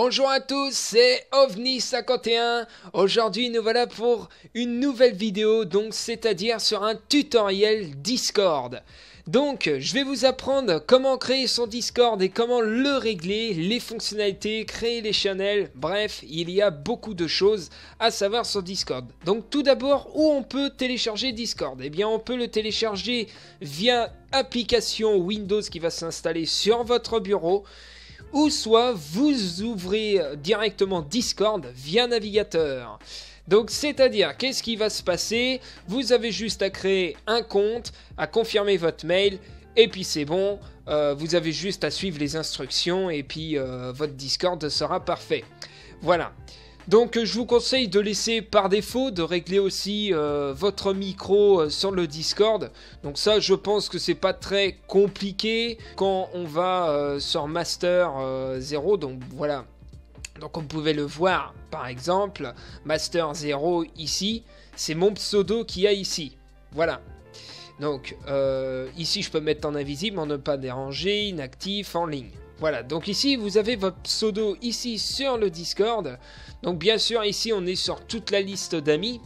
Bonjour à tous, c'est OVNI51. Aujourd'hui, nous voilà pour une nouvelle vidéo, donc c'est-à-dire sur un tutoriel Discord. Donc, je vais vous apprendre comment créer son Discord et comment le régler, les fonctionnalités, créer les channels. Bref, il y a beaucoup de choses à savoir sur Discord. Donc, tout d'abord, où on peut télécharger Discord? Eh bien, on peut le télécharger via application Windows qui va s'installer sur votre bureau. Ou soit vous ouvrez directement Discord via navigateur. Donc c'est-à-dire, qu'est-ce qui va se passer? Vous avez juste à créer un compte, à confirmer votre mail, et puis c'est bon. Vous avez juste à suivre les instructions, et puis votre Discord sera parfait. Voilà. Donc je vous conseille de laisser par défaut, de régler aussi votre micro sur le Discord. Donc ça, je pense que c'est pas très compliqué quand on va sur Master 0. Donc voilà. Donc vous pouvez le voir par exemple, Master 0 ici, c'est mon pseudo qu'il y a ici. Voilà. Donc ici je peux mettre en invisible, en ne pas déranger, inactif, en ligne. Voilà, donc ici vous avez votre pseudo ici sur le Discord. Donc bien sûr ici on est sur toute la liste d'amis.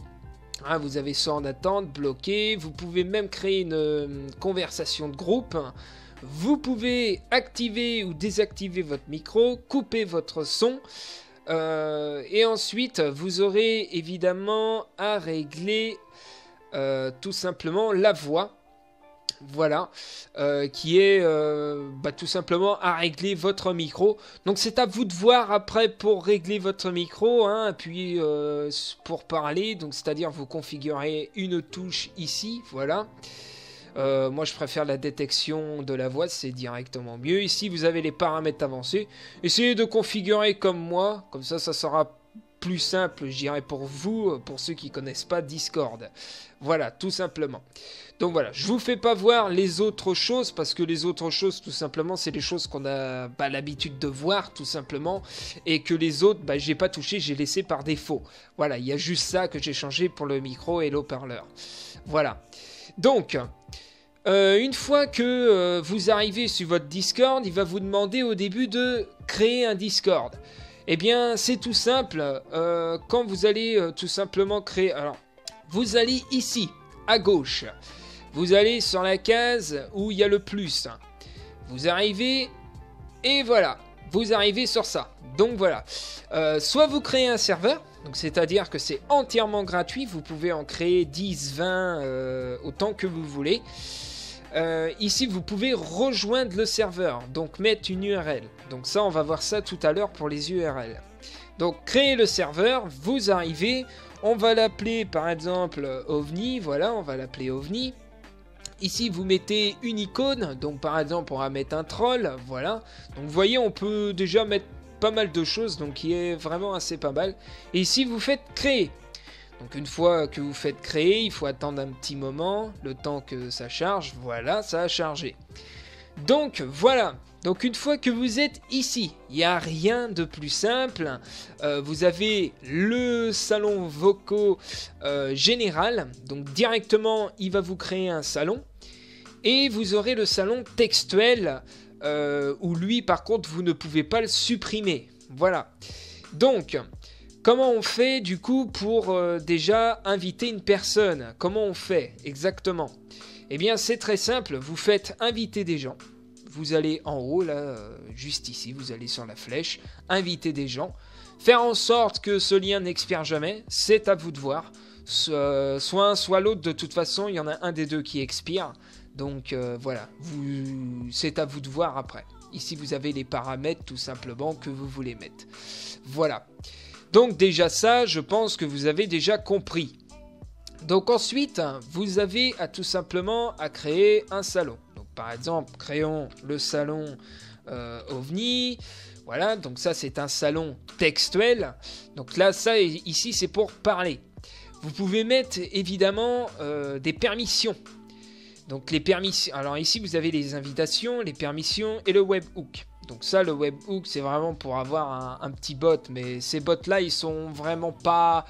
Hein, vous avez ça en attente, bloqué. Vous pouvez même créer une conversation de groupe. Vous pouvez activer ou désactiver votre micro, couper votre son. Et ensuite vous aurez évidemment à régler tout simplement la voix. Voilà, qui est tout simplement à régler votre micro. Donc c'est à vous de voir après pour régler votre micro, hein, puis pour parler, donc c'est-à-dire vous configurez une touche ici, voilà. Moi je préfère la détection de la voix, c'est directement mieux. Ici vous avez les paramètres avancés. Essayez de configurer comme moi, comme ça sera plus simple, je dirais, pour vous, pour ceux qui connaissent pas Discord. Voilà, tout simplement. Donc voilà, je vous fais pas voir les autres choses, parce que les autres choses, tout simplement, c'est les choses qu'on a l'habitude de voir, tout simplement, et que les autres, j'ai pas touché, j'ai laissé par défaut. Voilà, il y a juste ça que j'ai changé pour le micro et l'haut-parleur. Voilà. Donc, une fois que vous arrivez sur votre Discord, il va vous demander au début de créer un Discord. Eh bien, c'est tout simple. Quand vous allez tout simplement créer... Alors, vous allez ici, à gauche. Vous allez sur la case où il y a le plus. Vous arrivez, et voilà. Vous arrivez sur ça. Donc voilà. Soit vous créez un serveur, donc c'est-à-dire que c'est entièrement gratuit. Vous pouvez en créer 10, 20, autant que vous voulez. Ici vous pouvez rejoindre le serveur, donc mettre une URL. Donc ça on va voir ça tout à l'heure pour les URL. Donc créer le serveur, vous arrivez, on va l'appeler par exemple OVNI, voilà, on va l'appeler OVNI. Ici vous mettez une icône, donc par exemple on va mettre un troll, voilà. Donc vous voyez on peut déjà mettre pas mal de choses, donc qui est vraiment assez pas mal. Et ici vous faites créer. Donc une fois que vous faites créer, il faut attendre un petit moment, le temps que ça charge, voilà, ça a chargé. Donc voilà, donc une fois que vous êtes ici, il n'y a rien de plus simple. Vous avez le salon vocaux général, donc directement il va vous créer un salon. Et vous aurez le salon textuel, où lui par contre vous ne pouvez pas le supprimer. Voilà, donc... Comment on fait du coup pour déjà inviter une personne? Comment on fait exactement? Eh bien c'est très simple, vous faites inviter des gens. Vous allez en haut là, juste ici, vous allez sur la flèche, inviter des gens. Faire en sorte que ce lien n'expire jamais, c'est à vous de voir. Soit un, soit l'autre, de toute façon, il y en a un des deux qui expire. Donc voilà, c'est à vous de voir après. Ici vous avez les paramètres tout simplement que vous voulez mettre. Voilà. Donc déjà ça, je pense que vous avez déjà compris. Donc ensuite, vous avez tout simplement à créer un salon. Donc par exemple, créons le salon OVNI. Voilà, donc ça c'est un salon textuel. Donc là, ça ici c'est pour parler. Vous pouvez mettre évidemment des permissions. Donc les permissions. Alors ici vous avez les invitations, les permissions et le webhook. Donc ça, le webhook, c'est vraiment pour avoir un petit bot. Mais ces bots-là, ils sont vraiment pas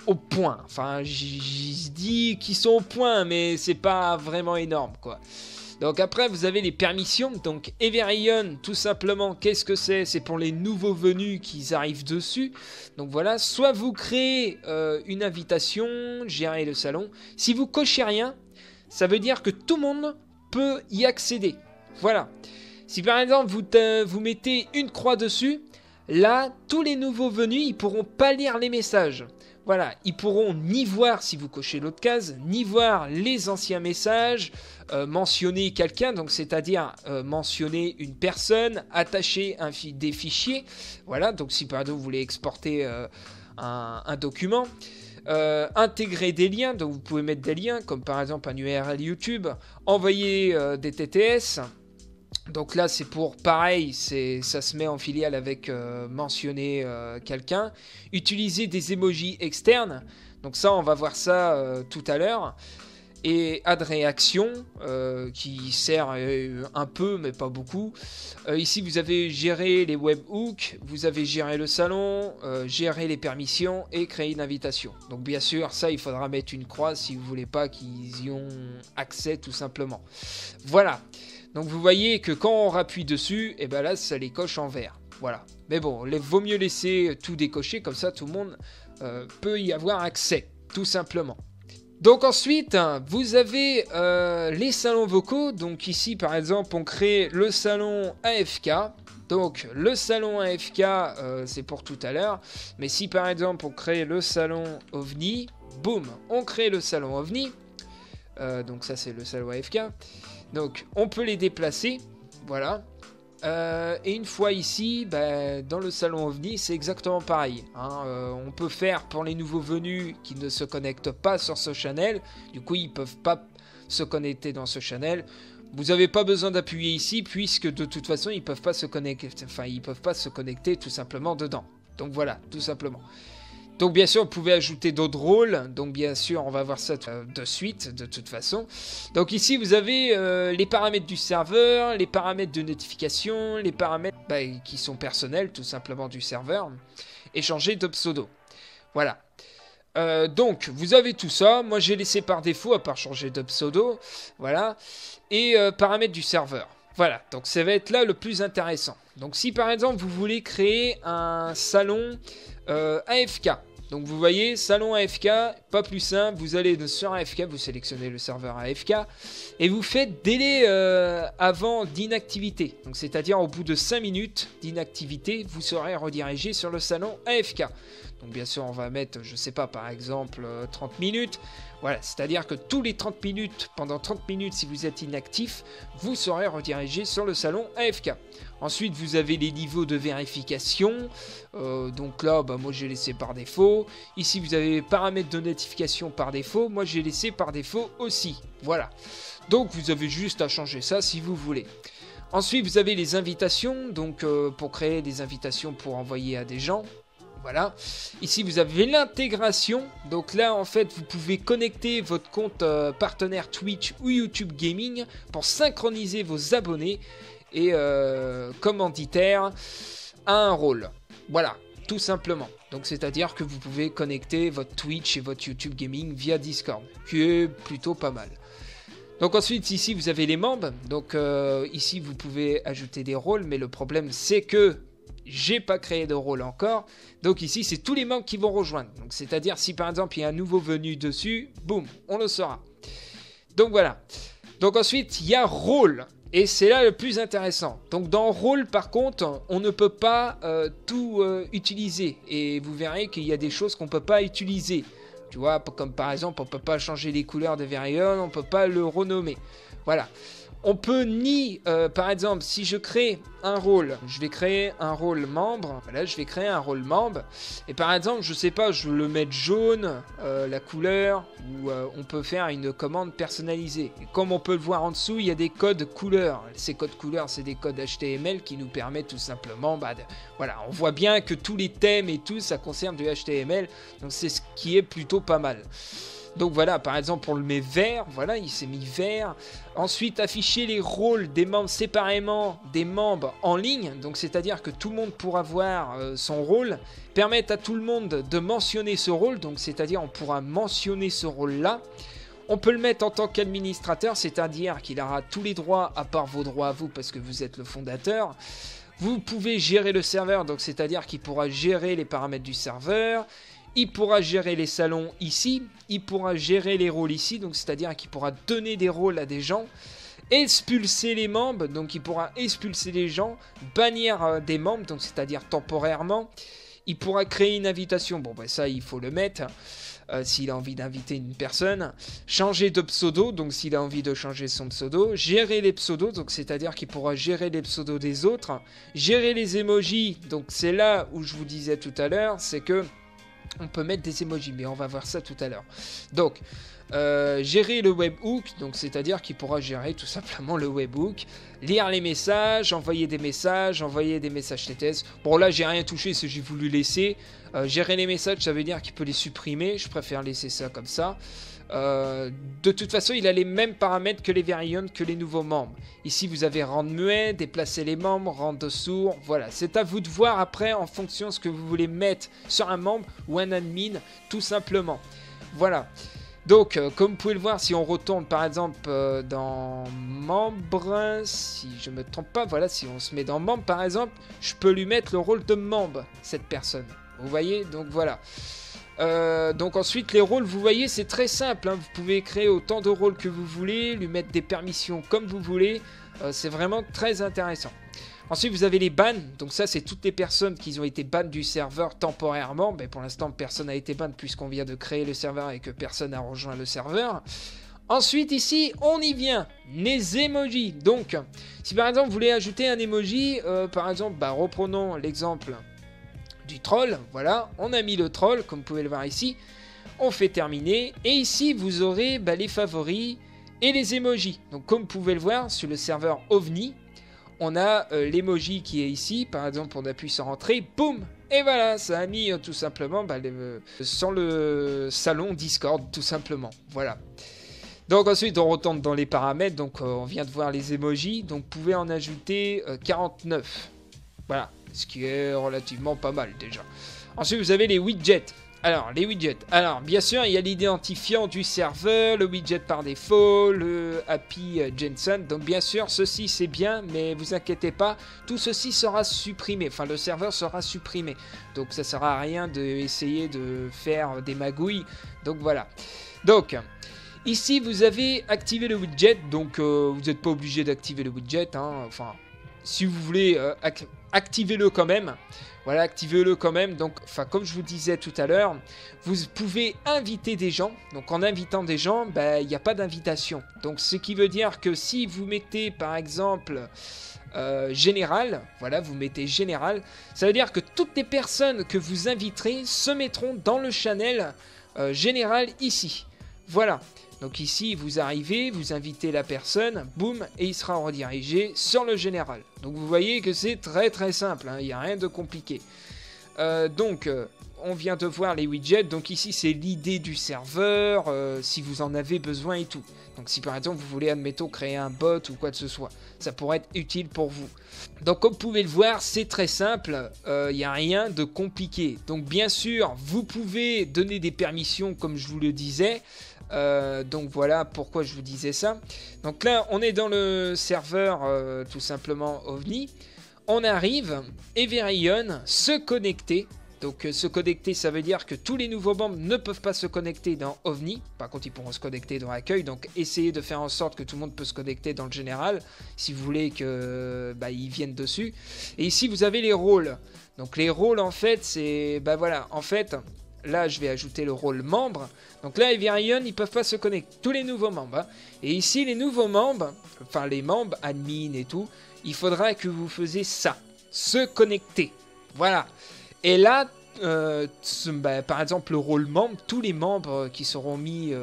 au point. Enfin, je dis qu'ils sont au point, mais c'est pas vraiment énorme, quoi. Donc après, vous avez les permissions. Donc Everyone, tout simplement, qu'est-ce que c'est? C'est pour les nouveaux venus qui arrivent dessus. Donc voilà, soit vous créez une invitation, gérer le salon. Si vous cochez rien, ça veut dire que tout le monde peut y accéder. Voilà. Si par exemple vous mettez une croix dessus, là, tous les nouveaux venus, ils pourront pas lire les messages. Voilà, ils pourront ni voir si vous cochez l'autre case, ni voir les anciens messages, mentionner quelqu'un, donc c'est-à-dire mentionner une personne, attacher des fichiers. Voilà, donc si par exemple vous voulez exporter un document, intégrer des liens, donc vous pouvez mettre des liens, comme par exemple un URL YouTube, envoyer des TTS. Donc là, c'est pour pareil, ça se met en filiale avec mentionner quelqu'un. Utiliser des emojis externes. Donc ça, on va voir ça tout à l'heure. Et add réaction, qui sert un peu, mais pas beaucoup. Ici, vous avez géré les webhooks, vous avez géré le salon, gérer les permissions et créer une invitation. Donc bien sûr, ça, il faudra mettre une croix si vous voulez pas qu'ils y ont accès tout simplement. Voilà. Donc vous voyez que quand on rappuie dessus, et ben là ça les coche en vert. Voilà. Mais bon, il vaut mieux laisser tout décocher, comme ça tout le monde peut y avoir accès, tout simplement. Donc ensuite, vous avez les salons vocaux. Donc ici par exemple, on crée le salon AFK. Donc le salon AFK, c'est pour tout à l'heure. Mais si par exemple on crée le salon OVNI, boum, on crée le salon OVNI. Donc ça c'est le salon AFK. Donc on peut les déplacer, voilà. Et une fois ici, dans le salon OVNI, c'est exactement pareil. On peut faire pour les nouveaux venus qui ne se connectent pas sur ce channel. Du coup, ils ne peuvent pas se connecter dans ce channel. Vous n'avez pas besoin d'appuyer ici, puisque de toute façon, ils ne peuvent pas se connecter. Enfin, ils peuvent pas se connecter tout simplement dedans. Donc voilà, tout simplement. Donc bien sûr, vous pouvez ajouter d'autres rôles. Donc bien sûr, on va voir ça de suite, de toute façon. Donc ici, vous avez les paramètres du serveur, les paramètres de notification, les paramètres qui sont personnels, tout simplement, du serveur. Et changer de pseudo. Voilà. Donc, vous avez tout ça. Moi, j'ai laissé par défaut, à part changer de pseudo. Voilà. Et paramètres du serveur. Voilà. Donc, ça va être là le plus intéressant. Donc, si par exemple, vous voulez créer un salon AFK. Donc vous voyez, salon AFK, pas plus simple, vous allez sur AFK, vous sélectionnez le serveur AFK et vous faites délai avant d'inactivité. Donc c'est-à-dire au bout de 5 minutes d'inactivité, vous serez redirigé sur le salon AFK. Donc bien sûr, on va mettre, je sais pas, par exemple 30 minutes. Voilà, c'est-à-dire que tous les 30 minutes, pendant 30 minutes, si vous êtes inactif, vous serez redirigé sur le salon AFK. Ensuite, vous avez les niveaux de vérification. Donc là, moi j'ai laissé par défaut. Ici, vous avez les paramètres de notification par défaut. Moi, j'ai laissé par défaut aussi. Voilà. Donc, vous avez juste à changer ça si vous voulez. Ensuite, vous avez les invitations. Donc, pour créer des invitations pour envoyer à des gens. Voilà. Ici, vous avez l'intégration. Donc là, en fait, vous pouvez connecter votre compte partenaire Twitch ou YouTube Gaming pour synchroniser vos abonnés et commanditaires à un rôle. Voilà, tout simplement. Donc, c'est-à-dire que vous pouvez connecter votre Twitch et votre YouTube Gaming via Discord, qui est plutôt pas mal. Donc ensuite, ici, vous avez les membres. Donc ici, vous pouvez ajouter des rôles, mais le problème, c'est que j'ai pas créé de rôle encore. Donc ici, c'est tous les membres qui vont rejoindre. Donc c'est-à-dire, si par exemple, il y a un nouveau venu dessus, boum, on le saura. Donc voilà. Donc ensuite, il y a rôle. Et c'est là le plus intéressant. Donc dans rôle, par contre, on ne peut pas tout utiliser. Et vous verrez qu'il y a des choses qu'on ne peut pas utiliser. Tu vois, comme par exemple, on ne peut pas changer les couleurs de Verion, on ne peut pas le renommer. Voilà. On peut ni, par exemple, si je crée un rôle, je vais créer un rôle membre. Voilà, je vais créer un rôle membre. Et par exemple, je sais pas, je veux le mettre jaune, la couleur, ou on peut faire une commande personnalisée. Et comme on peut le voir en dessous, il y a des codes couleurs. Ces codes couleurs, c'est des codes HTML qui nous permettent tout simplement, voilà, on voit bien que tous les thèmes et tout, ça concerne du HTML. Donc c'est ce qui est plutôt pas mal. Donc voilà, par exemple, on le met vert, voilà, il s'est mis vert. Ensuite, afficher les rôles des membres séparément des membres en ligne. Donc c'est-à-dire que tout le monde pourra voir son rôle. Permettre à tout le monde de mentionner ce rôle. Donc c'est-à-dire on pourra mentionner ce rôle-là. On peut le mettre en tant qu'administrateur, c'est-à-dire qu'il aura tous les droits à part vos droits à vous parce que vous êtes le fondateur. Vous pouvez gérer le serveur, donc c'est-à-dire qu'il pourra gérer les paramètres du serveur. Il pourra gérer les salons ici. Il pourra gérer les rôles ici, donc c'est-à-dire qu'il pourra donner des rôles à des gens. Expulser les membres, donc il pourra expulser les gens. Bannir des membres, donc c'est-à-dire temporairement. Il pourra créer une invitation, bon bah ça il faut le mettre. S'il a envie d'inviter une personne, changer de pseudo, donc s'il a envie de changer son pseudo, gérer les pseudos, donc c'est-à-dire qu'il pourra gérer les pseudos des autres, gérer les emojis, donc c'est là où je vous disais tout à l'heure, c'est que on peut mettre des emojis, mais on va voir ça tout à l'heure. Donc, gérer le webhook, donc c'est-à-dire qu'il pourra gérer tout simplement le webhook, lire les messages, envoyer des messages TTS. Bon là j'ai rien touché, c'est j'ai voulu laisser. Gérer les messages, ça veut dire qu'il peut les supprimer, je préfère laisser ça comme ça. De toute façon, il a les mêmes paramètres que les Verillion, que les nouveaux membres. Ici, vous avez rendre muet, déplacer les membres, rendre sourd. Voilà, c'est à vous de voir après en fonction de ce que vous voulez mettre sur un membre ou un admin, tout simplement. Voilà. Donc, comme vous pouvez le voir, si on retourne par exemple dans membre, si je me trompe pas, voilà, si on se met dans membre par exemple, je peux lui mettre le rôle de membre, cette personne. Vous voyez, donc voilà. Donc ensuite les rôles, vous voyez, c'est très simple, hein. Vous pouvez créer autant de rôles que vous voulez, lui mettre des permissions comme vous voulez, c'est vraiment très intéressant. Ensuite vous avez les bans, donc ça c'est toutes les personnes qui ont été bannes du serveur temporairement, mais pour l'instant personne n'a été ban puisqu'on vient de créer le serveur et que personne n'a rejoint le serveur. Ensuite ici on y vient, les emojis. Donc si par exemple vous voulez ajouter un emoji, par exemple reprenons l'exemple du troll, voilà, on a mis le troll comme vous pouvez le voir ici, on fait terminer et ici vous aurez les favoris et les emojis. Donc comme vous pouvez le voir sur le serveur OVNI, on a l'emoji qui est ici, par exemple on appuie sur entrée, boum, et voilà, ça a mis tout simplement sur le salon Discord tout simplement, voilà. Donc ensuite on retourne dans les paramètres, donc on vient de voir les emojis, donc vous pouvez en ajouter 49, voilà. Ce qui est relativement pas mal déjà. Ensuite, vous avez les widgets. Alors, les widgets. Alors, bien sûr, il y a l'identifiant du serveur, le widget par défaut, le Happy Jensen. Donc, bien sûr, ceci, c'est bien, mais vous inquiétez pas, tout ceci sera supprimé. Enfin, le serveur sera supprimé. Donc, ça ne sert à rien d'essayer de faire des magouilles. Donc, voilà. Donc, ici, vous avez activé le widget. Donc, vous n'êtes pas obligé d'activer le widget. Hein. Enfin, si vous voulez... activez-le quand même. Voilà, activez-le quand même. Donc, comme je vous disais tout à l'heure, vous pouvez inviter des gens. Donc, en invitant des gens, il n'y a pas d'invitation. Donc, ce qui veut dire que si vous mettez, par exemple, général, voilà, vous mettez général, ça veut dire que toutes les personnes que vous inviterez se mettront dans le channel général ici. Voilà. Donc ici, vous arrivez, vous invitez la personne, boum, et il sera redirigé sur le général. Donc vous voyez que c'est très très simple, hein, il n'y a rien de compliqué. On vient de voir les widgets, donc ici c'est l'idée du serveur, si vous en avez besoin et tout. Donc si par exemple vous voulez, admettons, créer un bot ou quoi que ce soit, ça pourrait être utile pour vous. Donc comme vous pouvez le voir, c'est très simple, il n'y a rien de compliqué. Donc bien sûr, vous pouvez donner des permissions comme je vous le disais. Donc voilà pourquoi je vous disais ça. Donc là on est dans le serveur tout simplement OVNI. On arrive et Verillion se connecter. Donc se connecter, ça veut dire que tous les nouveaux membres ne peuvent pas se connecter dans OVNI. Par contre ils pourront se connecter dans Accueil. Donc essayez de faire en sorte que tout le monde peut se connecter dans le général si vous voulez que ils viennent dessus. Et ici vous avez les rôles. Donc les rôles en fait c'est voilà, en fait là je vais ajouter le rôle membre. Donc là, les Verillion, ils peuvent pas se connecter. Tous les nouveaux membres. Hein. Et ici, les nouveaux membres, enfin les membres, admin et tout, il faudra que vous faisiez ça. Se connecter. Voilà. Et là, par exemple, le rôle membre, tous les membres qui seront mis,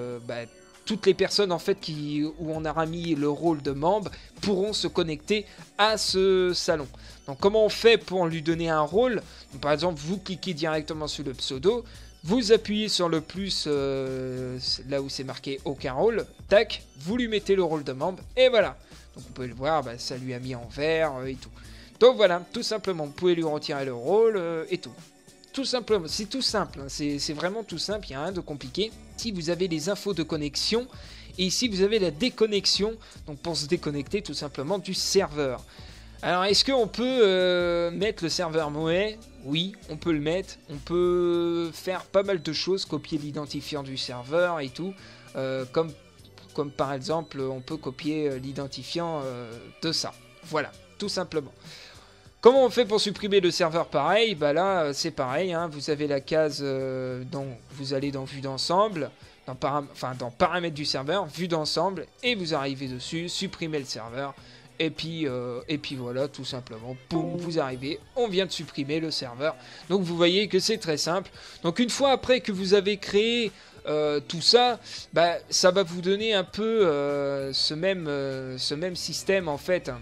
toutes les personnes en fait où on aura mis le rôle de membre pourront se connecter à ce salon. Donc comment on fait pour lui donner un rôle? Donc, par exemple, vous cliquez directement sur le pseudo. Vous appuyez sur le plus, là où c'est marqué aucun rôle, tac, vous lui mettez le rôle de membre, et voilà. Donc vous pouvez le voir, ça lui a mis en vert et tout. Donc voilà, tout simplement, vous pouvez lui retirer le rôle et tout. tout simplement, c'est tout simple, hein. C'est vraiment tout simple, il n'y a rien de compliqué. Ici vous avez les infos de connexion et ici vous avez la déconnexion, donc pour se déconnecter tout simplement du serveur. Alors est-ce qu'on peut mettre le serveur Moe? Oui, on peut le mettre, on peut faire pas mal de choses, copier l'identifiant du serveur et tout, comme par exemple on peut copier l'identifiant de ça, voilà, tout simplement. Comment on fait pour supprimer le serveur? Pareil, bah là c'est pareil, hein, vous avez la case, vous allez dans vue d'ensemble, dans paramètres du serveur, vue d'ensemble, et vous arrivez dessus, supprimer le serveur, et puis voilà, tout simplement, boum, vous arrivez, on vient de supprimer le serveur. Donc vous voyez que c'est très simple. Donc une fois après que vous avez créé tout ça, bah, ça va vous donner un peu ce même système en fait,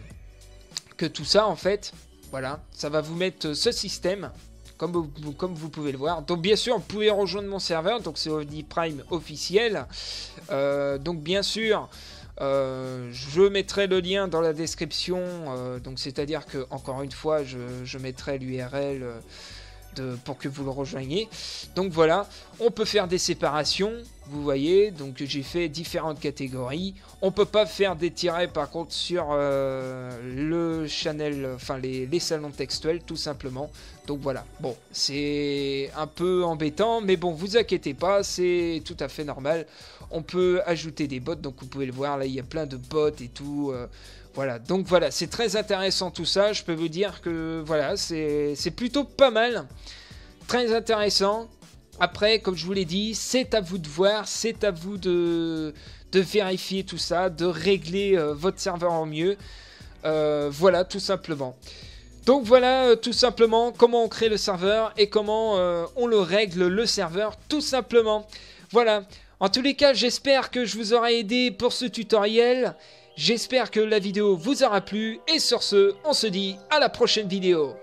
que tout ça en fait. Voilà, ça va vous mettre ce système, comme vous pouvez le voir. Donc bien sûr, vous pouvez rejoindre mon serveur, donc c'est OVNI Prime officiel. Donc bien sûr, je mettrai le lien dans la description, donc c'est-à-dire que, encore une fois, je mettrai l'URL pour que vous le rejoigniez. Donc voilà, on peut faire des séparations, vous voyez, donc j'ai fait différentes catégories. On peut pas faire des tirets par contre sur le channel, enfin les salons textuels tout simplement. Donc voilà, bon, c'est un peu embêtant, mais bon, vous inquiétez pas, c'est tout à fait normal. On peut ajouter des bots, donc vous pouvez le voir, là il y a plein de bots et tout. Voilà, donc voilà, c'est très intéressant tout ça. Je peux vous dire que voilà, c'est plutôt pas mal, très intéressant. Après, comme je vous l'ai dit, c'est à vous de voir, c'est à vous de vérifier tout ça, de régler votre serveur en mieux. Voilà, tout simplement. Donc voilà, tout simplement, comment on crée le serveur et comment on le règle, le serveur, tout simplement. Voilà, en tous les cas, j'espère que je vous aurai aidé pour ce tutoriel. J'espère que la vidéo vous aura plu. Et sur ce, on se dit à la prochaine vidéo.